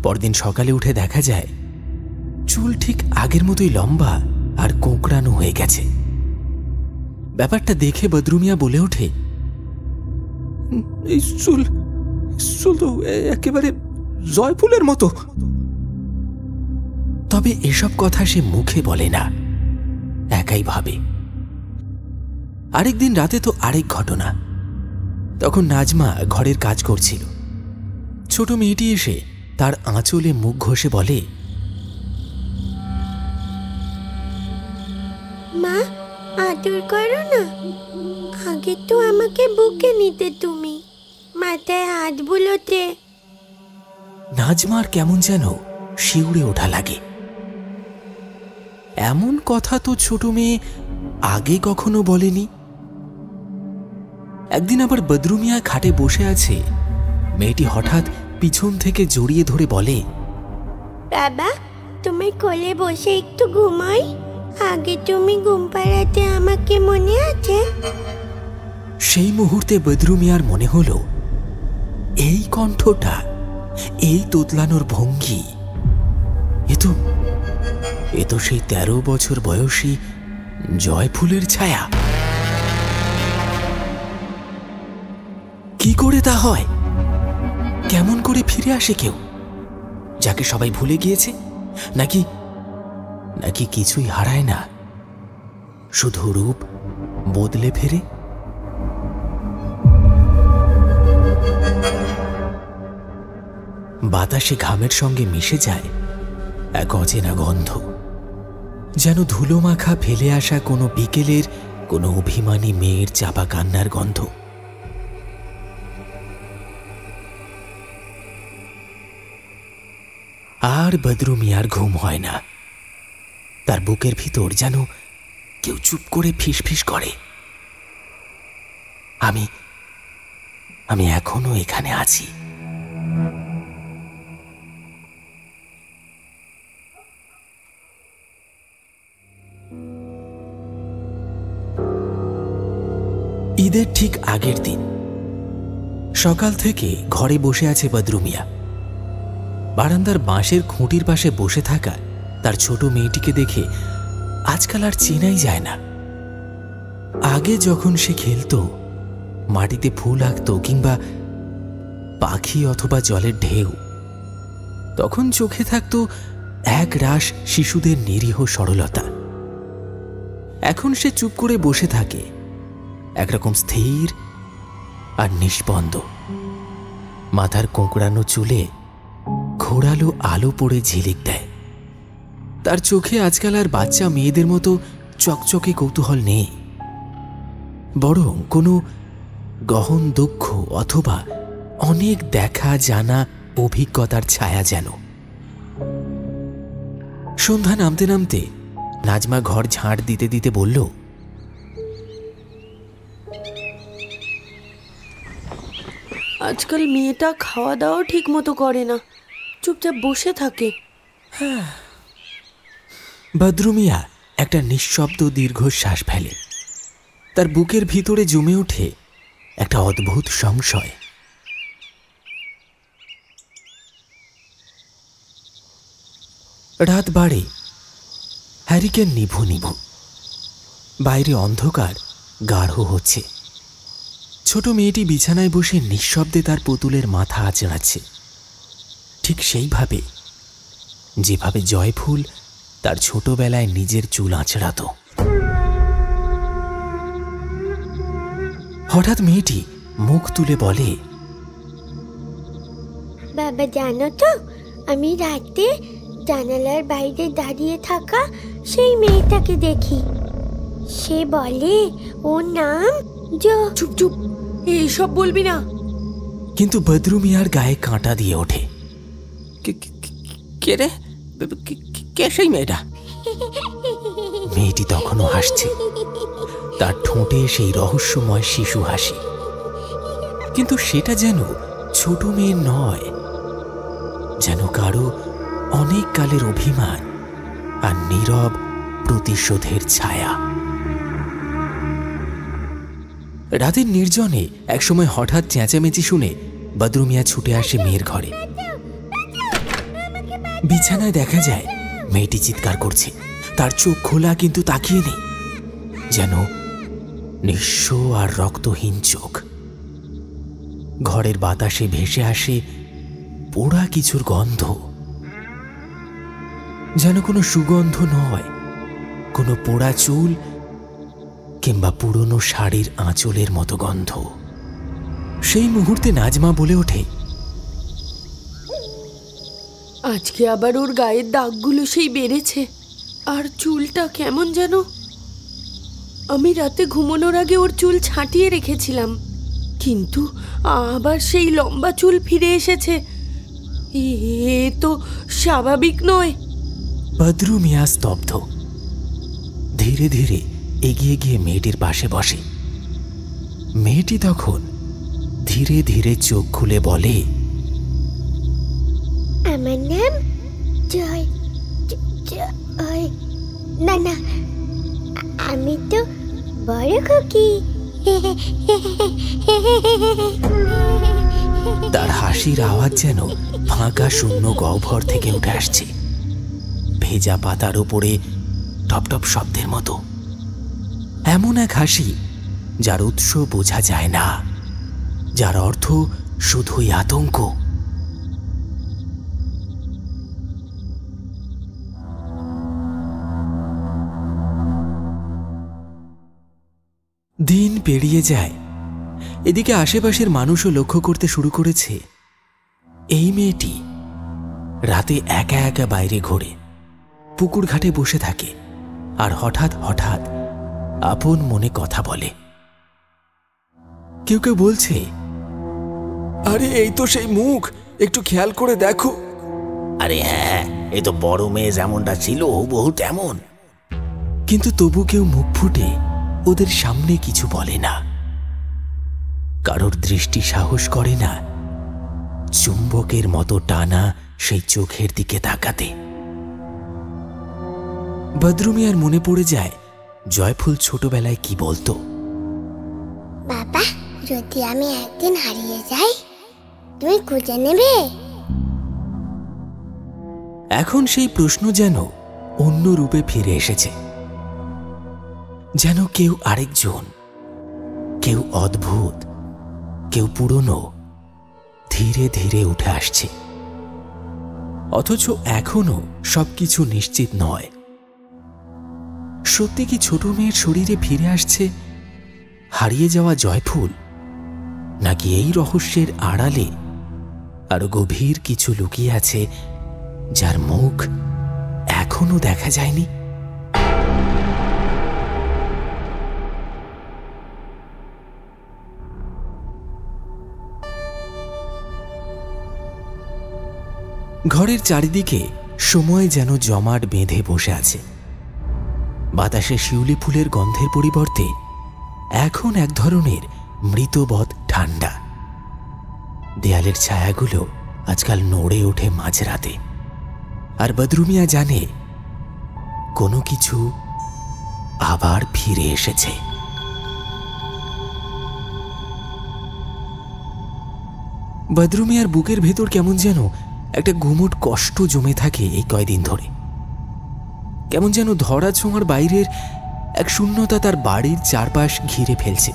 পরদিন সকালে উঠে দেখা যায় চুল ঠিক আগের মতোই লম্বা আর কোঁকড়ানো হয়ে গেছে। ব্যাপারটা দেখে বদরু মিয়া বলে ওঠে, এই চুল চুল তো একেবারে জয়ফুলের মতো। তবে এসব কথা সে মুখে বলে না, একাই ভাবে। আরেকদিন রাতে তো আরেক ঘটনা। তখন নাজমা ঘরের কাজ করছিল। ছোট মেয়েটি এসে তার আঁচলে মুখ ঘষে বলে, মা, আদর করো না। আগে তো আমাকে বুকে নিতে তুমি, মাথায় হাত বুলোতে। নাজমার কেমন যেন শিউরে ওঠা লাগে। এমন কথা তো ছোট মেয়ে আগে কখনো বলেনি। একদিন আবার বদরু মিয়া খাটে বসে আছে, মেয়েটি হঠাৎ পিছন থেকে জড়িয়ে ধরে বলে, বাবা, তুমি কোলে বসে একটু ঘুমাই। আগে তুমি ঘুম পাড়াতে আমাকে মনে আছে? সেই মুহূর্তে বদরু মিয়ার মনে হলো এই কণ্ঠটা, এই তোতলানোর ভঙ্গি, এ তো সেই 13 বছর বয়সী জয়ফুলের ছায়া। কি করে তা হয়? কেমন করে ফিরে আসে কেউ যাকে সবাই ভুলে গিয়েছে? নাকি নাকি কিছুই হারায় না, শুধু রূপ বদলে ফেরে? বাতাসে ঘামের সঙ্গে মিশে যায় এক অচেনা গন্ধ, যেন ধুলো মাখা ফেলে আসা কোনো বিকেলের কোনো অভিমানী মেয়ের চাপা কান্নার গন্ধ। আর বদরু মিয়ার ঘুম হয় না। তার বুকের ভিতর যেন কেউ চুপ করে ফিসফিস করে, আমি এখনো এখানে আছি। ঈদের ঠিক আগের দিন সকাল থেকে ঘরে বসে আছে বদরু মিয়া। বারান্দার বাঁশের খুঁটির পাশে বসে থাকা তার ছোট মেয়েটিকে দেখে আজকাল আর চেনাই যায় না। আগে যখন সে খেলতো, মাটিতে ফুল আঁকতো কিংবা পাখি অথবা জলের ঢেউ, তখন চোখে থাকতো এক রাশ শিশুদের নিরীহ সরলতা। এখন সে চুপ করে বসে থাকে, একরকম স্থির আর নিষ্পন্দ। মাথার কোঁকড়ানো চুলে ঘোরালো আলো পড়ে ঝিলিক দেয়। তার চোখে আজকাল আর বাচ্চা মেয়েদের মতো চকচকে কৌতূহল নেই, বরং কোনো গহন দুঃখ অথবা অনেক দেখা জানা অভিজ্ঞতার ছায়া যেন। সন্ধ্যা নামতে নামতে নাজমা ঘর ঝাড় দিতে দিতে বলল, আজকাল মেয়েটা খাওয়া দাওয়া ঠিক মতো করে না, চুপচাপ বসে থাকে। বদরু মিয়া একটা নিঃশব্দ দীর্ঘশ্বাস ফেলে। তার বুকের ভিতরে জমে ওঠে একটা অদ্ভুত সংশয়। রাত বাড়ে, হ্যারিকেন নিভু নিভু, বাইরে অন্ধকার গাঢ় হচ্ছে। ছোট মেয়েটি বিছানায় বসে নিঃশব্দে তার পুতুলের মাথা আঁচড়াচ্ছে, ঠিক সেইভাবে যেভাবে জয়ফুল তার ছোটবেলায় নিজের চুল আঁচড়াত। হঠাৎ মেয়েটি মুখ তুলে বলে, বাবা জানো তো, আমি রাতে জানালার বাইরে দাঁড়িয়ে থাকা সেই মেয়েটাকে দেখি। সে বলে ওর নাম চুপ চুপ, এইসব বলবি না। কিন্তু বদরু মিয়ার গায়ে কাঁটা দিয়ে ওঠে। কে রে? কে সেই মেয়েটা? মেয়েটি তখনও হাসছে, তার ঠোঁটে সেই রহস্যময় শিশু হাসি। কিন্তু সেটা যেন ছোট মেয়ে নয়, যেন কারো অনেক কালের অভিমান আর নীরব প্রতিশোধের ছায়া। রাতের নির্জনে একসময় হঠাৎ চেঁচামেচি শুনে বদরু মিয়া ছুটে আসে মেয়ের ঘরে। বিছানায় দেখা যায় মেয়েটি চিৎকার করছে, তার চোখ খোলা কিন্তু তাকিয়ে নেই, যেন নিঃস্ব আর রক্তহীন চোখ। ঘরের বাতাসে ভেসে আসে পোড়া কিছুর গন্ধ, যেন কোনো সুগন্ধ নয়, কোনো পোড়া চুল কিংবা পুরনো শাড়ির আঁচলের মতো গন্ধ। সেই মুহূর্তে নাজমা বলে ওঠে, আজকে আবার ওর গায়ের দাগগুলো সেই বেড়েছে, আর চুলটা কেমন যেন। আমি রাতে ঘুমানোর আগে ওর চুল ছাঁটিয়ে রেখেছিলাম, কিন্তু আবার সেই লম্বা চুল ফিরে এসেছে। এ তো স্বাভাবিক নয়। বদরু মিয়া স্তব্ধ। ধীরে ধীরে এগিয়ে গিয়ে মেয়েটির পাশে বসে। মেয়েটি তখন ধীরে ধীরে চোখ খুলে বলে, আমার নাম জয়। না না, আমি তো বড় খুকি। তার হাসির আওয়াজ যেন ফাঁকা শূন্য গহ্বর থেকে উঠে আসছে, ভেজা পাতার উপরে টপ টপ শব্দের মতো। এমন এক হাসি যার উৎস বোঝা যায় না, যার অর্থ শুধুই আতঙ্ক। দিন পেরিয়ে যায়। এদিকে আশেপাশের মানুষও লক্ষ্য করতে শুরু করেছে এই মেয়েটি রাতে একা একা বাইরে ঘোরে, পুকুর ঘাটে বসে থাকে, আর হঠাৎ হঠাৎ আপন মনে কথা বলে। কেউ কেউ বলছে, আরে এই তো সেই মুখ, একটু খেয়াল করে দেখো। আরে হ্যাঁ, এ তো বড় মেয়ে যেমনটা ছিল হুবহু তেমন। কিন্তু তবু কেউ মুখ ফুটে ওদের সামনে কিছু বলে না। কারোর দৃষ্টি সাহস করে না চুম্বকের মতো টানা সেই চোখের দিকে তাকাতে। বদরু মিয়ার মনে পড়ে যায় জয়ফুল ছোটবেলায় কি বলতো, বাবা, যদি আমি একদিন হারিয়ে যাই, তুমি খুঁজে নেবে? এখন সেই প্রশ্ন যেন অন্য রূপে ফিরে এসেছে, যেন কেউ আরেকজন, কেউ অদ্ভুত, কেউ পুরনো, ধীরে ধীরে উঠে আসছে। অথচ এখনো সবকিছু নিশ্চিত নয়। সত্যি কি ছোট মেয়ের শরীরে ফিরে আসছে হারিয়ে যাওয়া জয়ফুল, নাকি এই রহস্যের আড়ালে আরো গভীর কিছু লুকিয়ে আছে যার মুখ এখনো দেখা যায়নি? ঘরের চারিদিকে সময় যেন জমাট বেঁধে বসে আছে। বাতাসে শিউলি ফুলের গন্ধের পরিবর্তে এখন এক ধরনের মৃতবৎ ঠান্ডা। দেয়ালের ছায়াগুলো আজকাল নড়ে ওঠে মাঝরাতে, আর বদরু মিয়া জানে কোনো কিছু আবার ফিরে এসেছে। বদরু মিয়ার বুকের ভেতর কেমন যেন একটা গুমোট কষ্ট জমে থাকে এই কয়দিন ধরে। কেমন যেন ধরা ছোঁয়ার বাইরের এক শূন্যতা তার বাড়ির চারপাশ ঘিরে ফেলছে।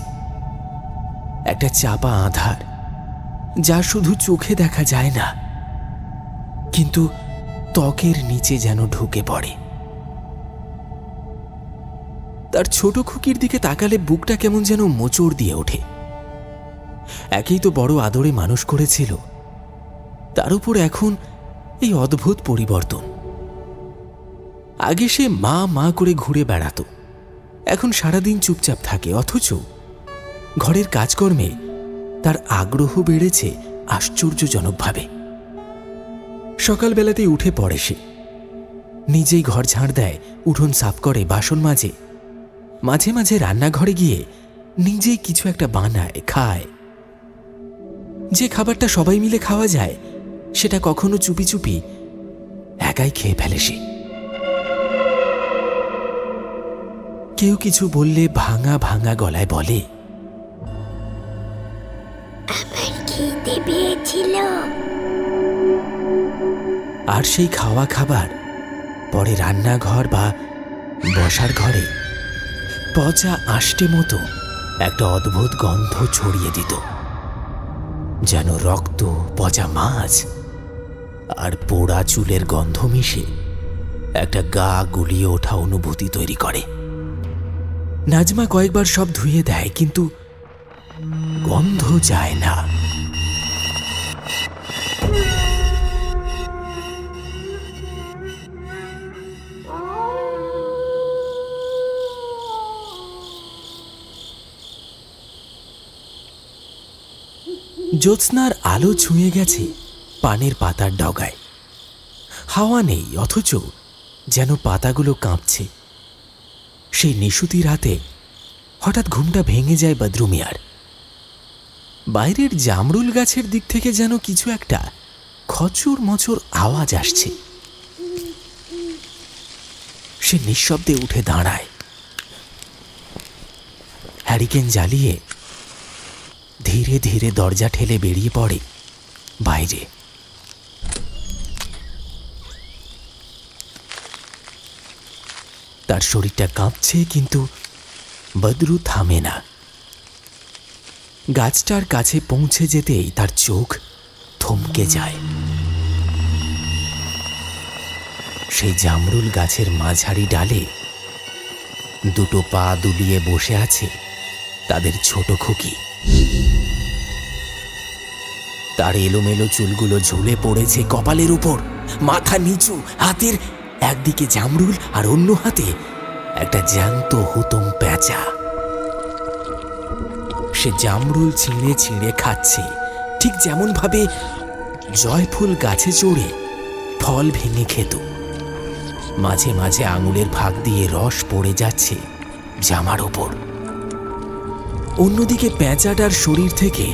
একটা চাপা আঁধার, যা শুধু চোখে দেখা যায় না, কিন্তু ত্বকের নিচে যেন ঢুকে পড়ে। তার ছোট খুকির দিকে তাকালে বুকটা কেমন যেন মোচড় দিয়ে ওঠে। একেই তো বড় আদরে মানুষ করেছিল, তার উপর এখন এই অদ্ভুত পরিবর্তন। আগে সে মা মা করে ঘুরে বেড়াতো, এখন সারাদিন চুপচাপ থাকে, অথচ ঘরের কাজকর্মে তার আগ্রহ বেড়েছে আশ্চর্যজনকভাবে। সকালবেলাতেই উঠে পড়ে সে, নিজেই ঘর ঝাড় দেয়, উঠোন সাফ করে, বাসন মাজে, মাঝে মাঝে রান্নাঘরে গিয়ে নিজেই কিছু একটা বানায়, খায়। যে খাবারটা সবাই মিলে খাওয়া যায় সেটা কখনো চুপি চুপি একাই খেয়ে ফেলে সে। কেউ কিছু বললে ভাঙা ভাঙা গলায় বলে, আমার খিদে পেয়েছিল। আর সেই খাওয়া খাবার পরে রান্নাঘর বা বসার ঘরে পচা আষ্টে মতো একটা অদ্ভুত গন্ধ ছড়িয়ে দিত, যেন রক্ত, পচা মাছ আর পোড়া চুলের গন্ধ মিশে একটা গা গুলিয়ে ওঠা অনুভূতি তৈরি করে। নাজমা কয়েকবার সব ধুয়ে দেয়, কিন্তু গন্ধ যায় না। জ্যোৎস্নার আলো ছুঁয়ে গেছে পানের পাতার ডগায়। হাওয়া নেই, অথচ যেন পাতাগুলো কাঁপছে। সেই নিশুতি রাতে হঠাৎ ঘুমটা ভেঙে যায় বদরু মিয়ার। বাইরের জামরুল গাছের দিক থেকে যেন কিছু একটা খচর মচর আওয়াজ আসছে। সে নিঃশব্দে উঠে দাঁড়ায়, হ্যারিকেন জ্বালিয়ে ধীরে ধীরে দরজা ঠেলে বেরিয়ে পড়ে বাইরে। তার শরীরটা কাঁপছে, কিন্তু বদরু থামে না। গাছটার কাছে পৌঁছে যেতেই তার চোখ থমকে যায়। সেই জামরুল গাছের মাঝারি ডালে দুটো পা দুলিয়ে বসে আছে তাদের ছোট খুকি। তার এলোমেলো চুলগুলো ঝুলে পড়েছে কপালের উপর, মাথা নিচু, হাতের একদিকে জামরুল আর অন্য হাতে একটা জ্যান্ত হুতম পেঁচা। সে জামরুল ছিঁড়ে ছিঁড়ে খাচ্ছে, ঠিক যেমন ভাবে জয়ফুল গাছে চড়ে ফল ভেঙে খেত। মাঝে মাঝে আঙুলের ফাঁক দিয়ে রস পড়ে যাচ্ছে জামার ওপর। অন্যদিকে পেঁচাটার শরীর থেকে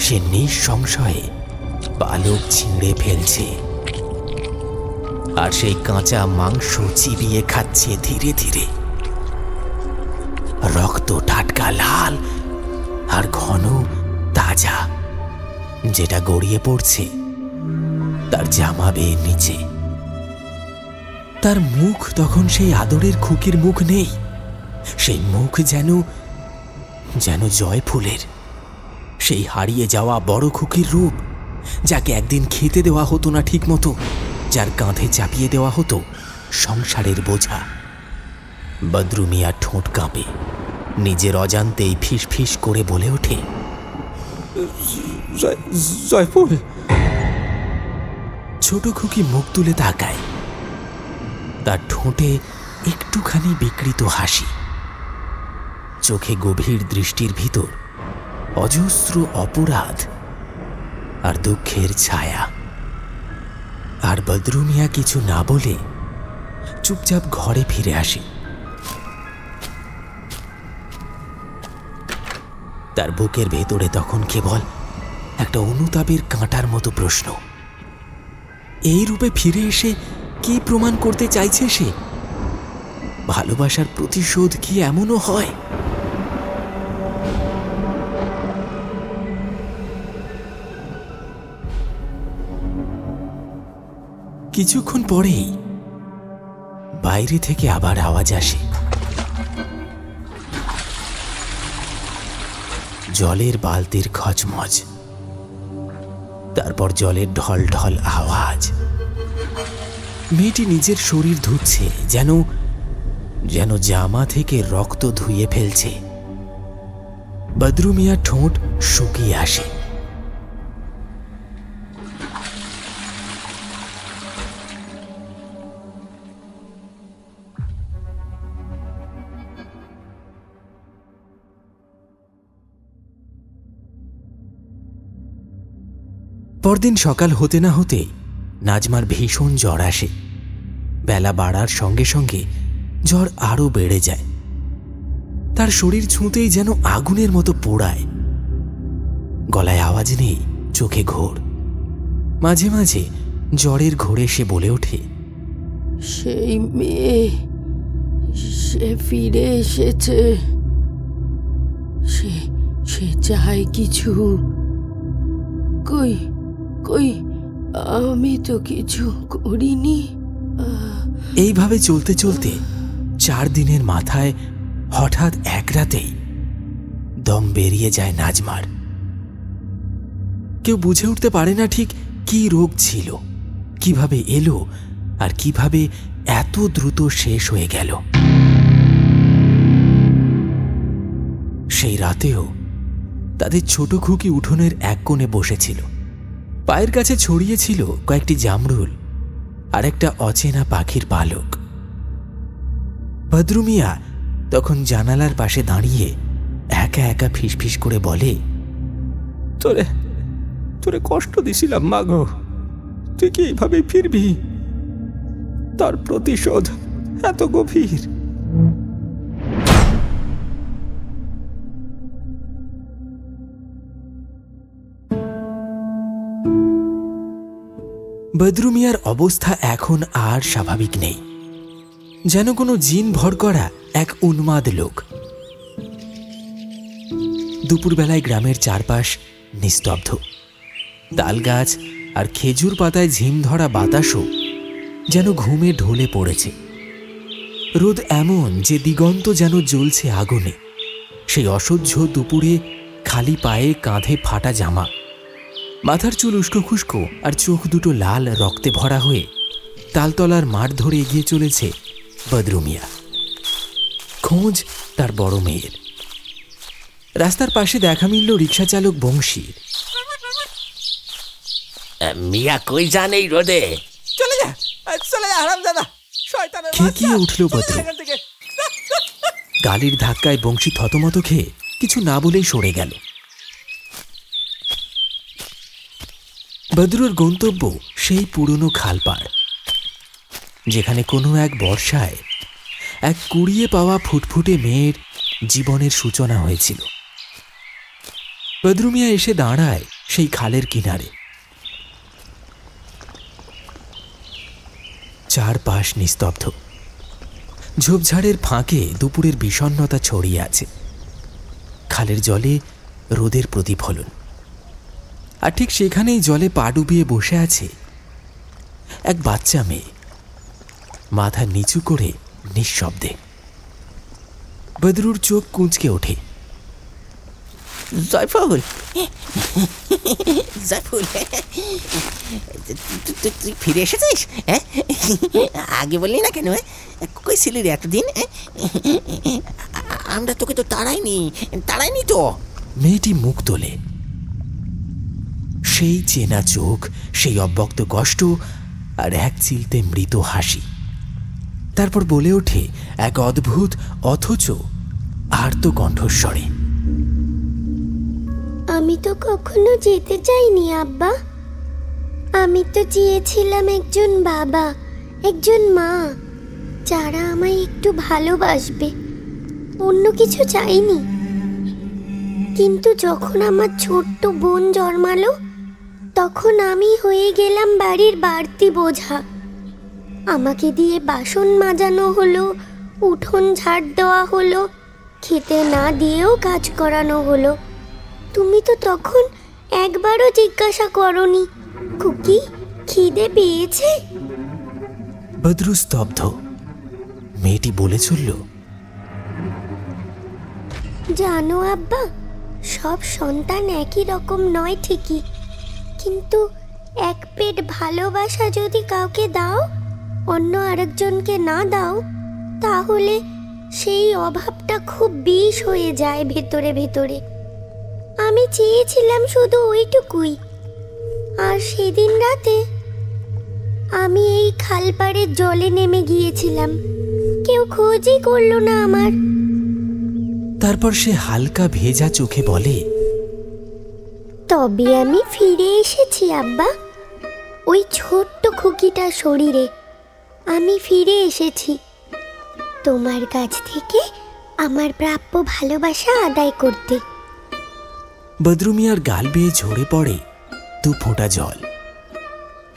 সে নিঃসংশয়ে পালক ছিঁড়ে ফেলছে, আর সেই কাঁচা মাংস চিবিয়ে খাচ্ছে ধীরে ধীরে। রক্ত টাটকা লাল আর ঘন তাজা, যেটা গড়িয়ে পড়ছে তার জামা বেয়ের নিচে। তার মুখ তখন সেই আদরের খুকির মুখ নেই, সেই মুখ যেন জয়ফুলের, সেই হারিয়ে যাওয়া বড় খুকির রূপ, যাকে একদিন খেতে দেওয়া হতো না ঠিক মতো, যার কাঁধে চাপিয়ে দেওয়া হতো সংসারের বোঝা। বদরু মিয়া ঠোঁট কাঁপে, নিজের অজান্তেই ফিস ফিস করে বলে ওঠে, জয়ফুল। ছোট খুকি মুখ তুলে তাকায়। তার ঠোঁটে একটুখানি বিকৃত হাসি, চোখে গভীর দৃষ্টির ভিতর অজস্র অপরাধ আর দুঃখের ছায়া। আর বদরু মিয়া কিছু না বলে চুপচাপ ঘরে ফিরে আসে। তার বুকের ভেতরে তখন কেবল একটা অনুতাপের কাঁটার মতো প্রশ্ন, এই রূপে ফিরে এসে কি প্রমাণ করতে চাইছে সে? ভালোবাসার প্রতিশোধ কি এমনও হয়? কিছুক্ষণ পরেই বাইরে থেকে আবার আওয়াজ আসে, জলের বালতির খচমচ, তারপর জলের ঢল ঢল আওয়াজ। মেয়েটি নিজের শরীর ধুচ্ছে, যেন যেন জামা থেকে রক্ত ধুয়ে ফেলছে। বদরু মিয়ার ঠোঁট শুকিয়ে আসে। পরদিন সকাল হতে না হতে নাজমার ভীষণ জ্বর আসে। বেলা বাড়ার সঙ্গে সঙ্গে জ্বর আরো বেড়ে যায়। তার শরীর ছুঁতেই যেন আগুনের মতো পোড়ায়। গলায় আওয়াজ নেই, চোখে ঘোর। মাঝে মাঝে জ্বরের ঘোরে সে বলে ওঠে, সেই মেয়ে, সে ফিরে এসেছে, সে চায় কিছু। কই কই, আমি তো কিছু করিনি। এইভাবে চলতে চলতে 4 দিনের মাথায় হঠাৎ এক রাতেই দম বেরিয়ে যায় নাজমার। কেউ বুঝে উঠতে পারে না ঠিক কি রোগ ছিল, কিভাবে এলো আর কিভাবে এত দ্রুত শেষ হয়ে গেল। সেই রাতেও তাদের ছোট খুকি উঠোনের এক কোণে বসেছিল। পায়ের কাছে ছড়িয়েছিল কয়েকটি জামরুল আর একটা অচেনা পাখির পালক। বদরু মিয়া তখন জানালার পাশে দাঁড়িয়ে একা একা ফিসফিস করে বলে, তোরে তোরে কষ্ট দিছিলাম মা গো, তুই কি এইভাবে ফিরবি? তার প্রতিশোধ এত গভীর। বদরু মিয়ার অবস্থা এখন আর স্বাভাবিক নেই, যেন কোনো জিন ভর করা এক উন্মাদ লোক। দুপুরবেলায় গ্রামের চারপাশ নিস্তব্ধ। তালগাছ আর খেজুর পাতায় ঝিম ধরা বাতাসও যেন ঘুমে ঢলে পড়েছে। রোদ এমন যে দিগন্ত যেন জ্বলছে আগুনে। সেই অসহ্য দুপুরে খালি পায়ে, কাঁধে ফাটা জামা, মাথার চুল উস্কো খুস্কো আর চোখ দুটো লাল রক্তে ভরা হয়ে তালতলার মাঠ ধরে এগিয়ে চলেছে বদরু মিয়া। খোঁজ তার বড় মেয়ের। রাস্তার পাশে দেখা মিলল রিক্সা চালক বংশীর। মিয়া কই যান এই রোদে? চলে যা হারামজাদা, শয়তানের খেকিয়ে উঠল বদরু। গালির ধাক্কায় বংশী থতমত খেয়ে কিছু না বলেই সরে গেল। বদরুর গন্তব্য সেই পুরনো খালপাড়, যেখানে কোনো এক বর্ষায় এক কুড়িয়ে পাওয়া ফুটফুটে মেয়ের জীবনের সূচনা হয়েছিল। বদরু মিয়া এসে দাঁড়ায় সেই খালের কিনারে। চারপাশ নিস্তব্ধ। ঝোপঝাড়ের ফাঁকে দুপুরের বিষণ্ণতা ছড়িয়ে আছে। খালের জলে রোদের প্রতিফলন। আর ঠিক সেখানেই জলে পা ডুবিয়ে বসে আছে এক বাচ্চা মেয়ে, মাথা নিচু করে নিঃশব্দে। বদরুর চোখ কুঁচকে ওঠে। জয়ফুল, জয়ফুল, তুই ফিরে এসেছিস? আগে বললি না কেন? কই ছিলি রে এতদিন? আমরা তোকে তো তাড়াইনি তো। মেয়েটি মুখ তোলে। সেই চেনা চোখ, সেই অব্যক্ত কষ্ট আর এক চিলতে মৃত হাসি। তারপর বলে ওঠে এক অদ্ভুত অথচ আর্ত কণ্ঠস্বরে, আমি তো কখনো যেতে চাইনি আব্বা। আমি তো চেয়েছিলাম একজন বাবা, একজন মা, যারা আমায় একটু ভালোবাসবে, অন্য কিছু চাইনি। কিন্তু যখন আমার ছোট্ট বোন জন্মালো, তখন আমি হয়ে গেলাম বাড়ির বাড়তি বোঝা। আমাকে দিয়ে বাসন মাজানো হলো, উঠোন ঝাড় দেওয়া হলো, খেতে না দিয়েও কাজ করানো হলো। তুমি তো তখন একবারও জিজ্ঞাসা করনি, খুকি খিদে পেয়েছে? বদরু স্তব্ধ। মেয়েটি বলে চলল, জানো আব্বা, সব সন্তান একই রকম নয় ঠিকই, কিন্তু এক পেট ভালোবাসা যদি কাউকে দাও, অন্য আরেকজনকে না দাও, তাহলে সেই অভাবটা খুব বিষ হয়ে যায় ভেতরে ভেতরে। আমি চেয়েছিলাম শুধু ওইটুকুই। আর সেদিন রাতে আমি এই খালপাড়ের জলে নেমে গিয়েছিলাম, কেউ খোঁজই করলো না আমার। তারপর সে হালকা ভেজা চোখে বলে, তবে আমি ফিরে এসেছি আব্বা, ওই ছোট্ট খুকিটার শরীরে আমি ফিরে এসেছি তোমার কাছ থেকে আমার প্রাপ্য ভালোবাসা আদায় করতে। বদরু মিয়ার গাল বেয়ে ঝরে পড়ে 2 ফোঁটা জল।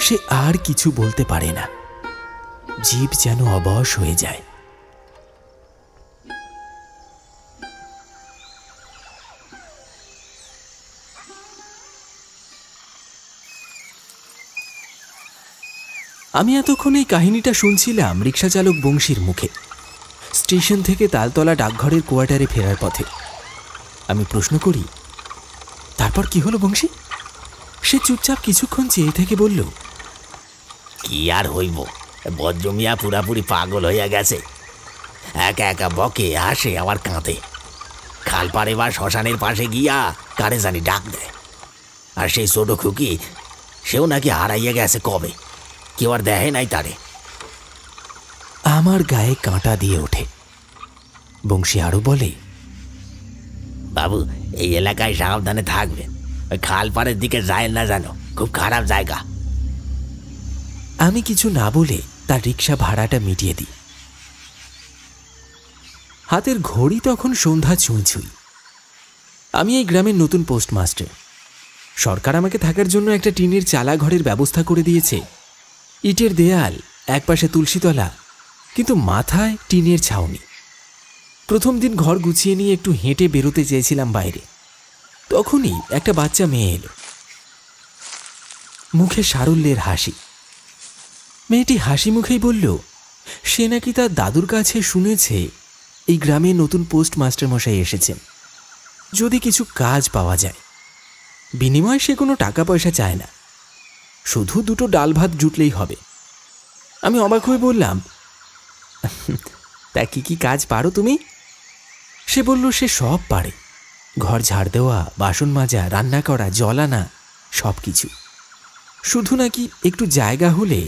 সে আর কিছু বলতে পারে না, জিভ যেন অবশ হয়ে যায়। আমি এতক্ষণ এই কাহিনীটা শুনছিলাম রিক্সা চালক বংশীর মুখে, স্টেশন থেকে তালতলা ডাকঘরের কোয়ার্টারে ফেরার পথে। আমি প্রশ্ন করি, তারপর কি হলো বংশী? সে চুপচাপ কিছুক্ষণ চেয়ে থেকে বলল, কি আর হইব, বদ্র মিয়া পুরাপুরি পাগল হইয়া গেছে। একা একা বকে, আসে আবার কাঁদে। খালপাড়ে বা শ্মশানের পাশে গিয়া কারে জানি ডাক দেয়। আর সেই ছোট খুকি, সেও নাকি হারাইয়া গেছে কবে, কেউ আর দেখে নাই তারে। আমার গায়ে কাঁটা দিয়ে ওঠে। বংশী আরো বলে, বাবু এই এলাকায় সাবধানে থাকবেন, ওই খালপাড়ের দিকে যায় না, জানো খুব খারাপ জায়গা। আমি কিছু না বলে তার রিক্সা ভাড়াটা মিটিয়ে দিই। হাতের ঘড়ি তখন সন্ধ্যা ছুঁই ছুঁই। আমি এই গ্রামের নতুন পোস্টমাস্টার। সরকার আমাকে থাকার জন্য একটা টিনের চালা ঘরের ব্যবস্থা করে দিয়েছে। ইটের দেয়াল, একপাশে তুলসীতলা, কিন্তু মাথায় টিনের ছাউনি। প্রথম দিন ঘর গুছিয়ে নিয়ে একটু হেঁটে বেরোতে চেয়েছিলাম বাইরে, তখনই একটা বাচ্চা মেয়ে এলো, মুখে সারল্যের হাসি। মেয়েটি হাসি মুখেই বলল, সে নাকি তার দাদুর কাছে শুনেছে এই গ্রামে নতুন পোস্টমাস্টার মশাই এসেছেন, যদি কিছু কাজ পাওয়া যায়। বিনিময়ে সে কোনো টাকা পয়সা চায় না, শুধু 2টো ডাল ভাত জুটলেই হবে। আমি অবাক হয়ে বললাম, তা কি কি কাজ পারো তুমি? সে বলল সে সব পারে, ঘর ঝাড় দেওয়া, বাসন মাজা, রান্না করা, জল আনা, সব কিছু। শুধু নাকি একটু জায়গা হলে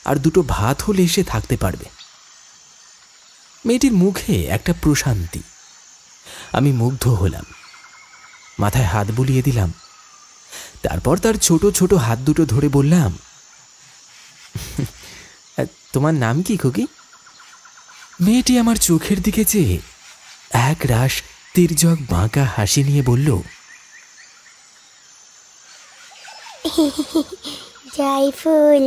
আর 2টো ভাত হলে সে থাকতে পারবে। মেয়েটির মুখে একটা প্রশান্তি। আমি মুগ্ধ হলাম, মাথায় হাত বুলিয়ে দিলাম। তারপর তার ছোট ছোট হাত 2টো ধরে বললাম, তোমার নাম কি খুকি? মেয়েটি আমার চোখের দিকে চেয়ে এক রাশ তির্যক বাঁকা হাসি নিয়ে বলল, জয়ফুল।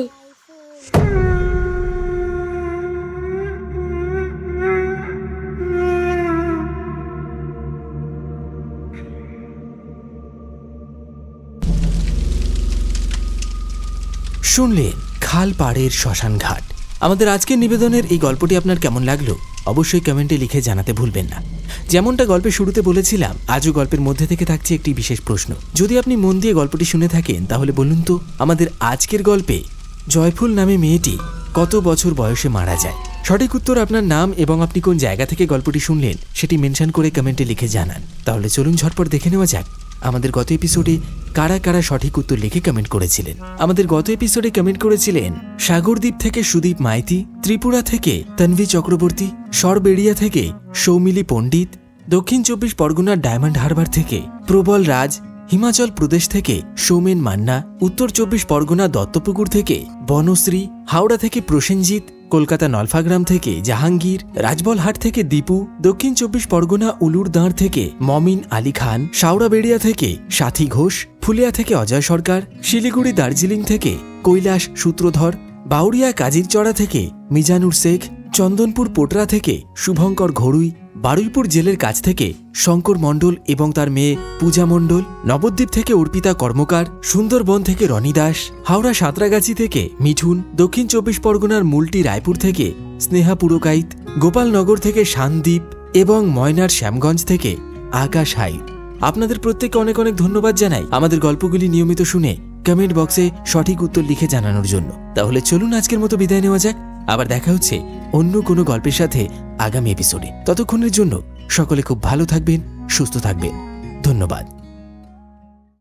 শুনলেন খালপাড়ের শ্মশান ঘাট। আমাদের আজকের নিবেদনের এই গল্পটি আপনার কেমন লাগলো অবশ্যই কমেন্টে লিখে জানাতে ভুলবেন না। যেমনটা গল্পের শুরুতে বলেছিলাম, আজও গল্পের মধ্যে থেকে থাকছে একটি বিশেষ প্রশ্ন। যদি আপনি মন দিয়ে গল্পটি শুনে থাকেন, তাহলে বলুন তো, আমাদের আজকের গল্পে জয়ফুল নামে মেয়েটি কত বছর বয়সে মারা যায়? সঠিক উত্তর আপনার নাম এবং আপনি কোন জায়গা থেকে গল্পটি শুনলেন সেটি মেনশন করে কমেন্টে লিখে জানান। তাহলে চলুন ঝটপট দেখে নেওয়া যাক আমাদের গত এপিসোডে কারা কারা সঠিক উত্তর লিখে কমেন্ট করেছিলেন। আমাদের গত এপিসোডে কমেন্ট করেছিলেন সাগরদ্বীপ থেকে সুদীপ মাইতি, ত্রিপুরা থেকে তন্বী চক্রবর্তী, সরবেড়িয়া থেকে সৌমিলি পণ্ডিত, দক্ষিণ 24 পরগনার ডায়মন্ড হারবার থেকে প্রবল রাজ, হিমাচল প্রদেশ থেকে সৌমেন মান্না, উত্তর 24 পরগনা দত্তপুকুর থেকে বনশ্রী, হাওড়া থেকে প্রসেনজিৎ, কলকাতা নলফাগ্রাম থেকে জাহাঙ্গীর, রাজবলহাট থেকে দীপু, দক্ষিণ 24 পরগনা উলুর দাঁড় থেকে মমিন আলী খান, শাওড়াবেড়িয়া থেকে সাথী ঘোষ, ফুলিয়া থেকে অজয় সরকার, শিলিগুড়ি দার্জিলিং থেকে কৈলাস সূত্রধর, বাউরিয়া কাজিরচড়া থেকে মিজানুর শেখ, চন্দনপুর পোটরা থেকে শুভঙ্কর ঘড়ুই, বারুইপুর জেলের কাছ থেকে শঙ্কর মণ্ডল এবং তার মেয়ে পূজা মণ্ডল, নবদ্বীপ থেকে অর্পিতা কর্মকার, সুন্দরবন থেকে রনি দাস, হাওড়া সাঁতরাগাছি থেকে মিঠুন, দক্ষিণ 24 পরগনার মুলটি রায়পুর থেকে স্নেহা পুরকাইত, গোপালনগর থেকে শানদীপ এবং ময়নার শ্যামগঞ্জ থেকে আকাশ হাইত। আপনাদের প্রত্যেককে অনেক অনেক ধন্যবাদ জানাই আমাদের গল্পগুলি নিয়মিত শুনে কমেন্ট বক্সে সঠিক উত্তর লিখে জানানোর জন্য। তাহলে চলুন আজকের মতো বিদায় নেওয়া যাক। আবার দেখা হচ্ছে অন্য কোনো গল্পের সাথে আগামী এপিসোডে। ততক্ষণের জন্য সকলে খুব ভালো থাকবেন, সুস্থ থাকবেন। ধন্যবাদ।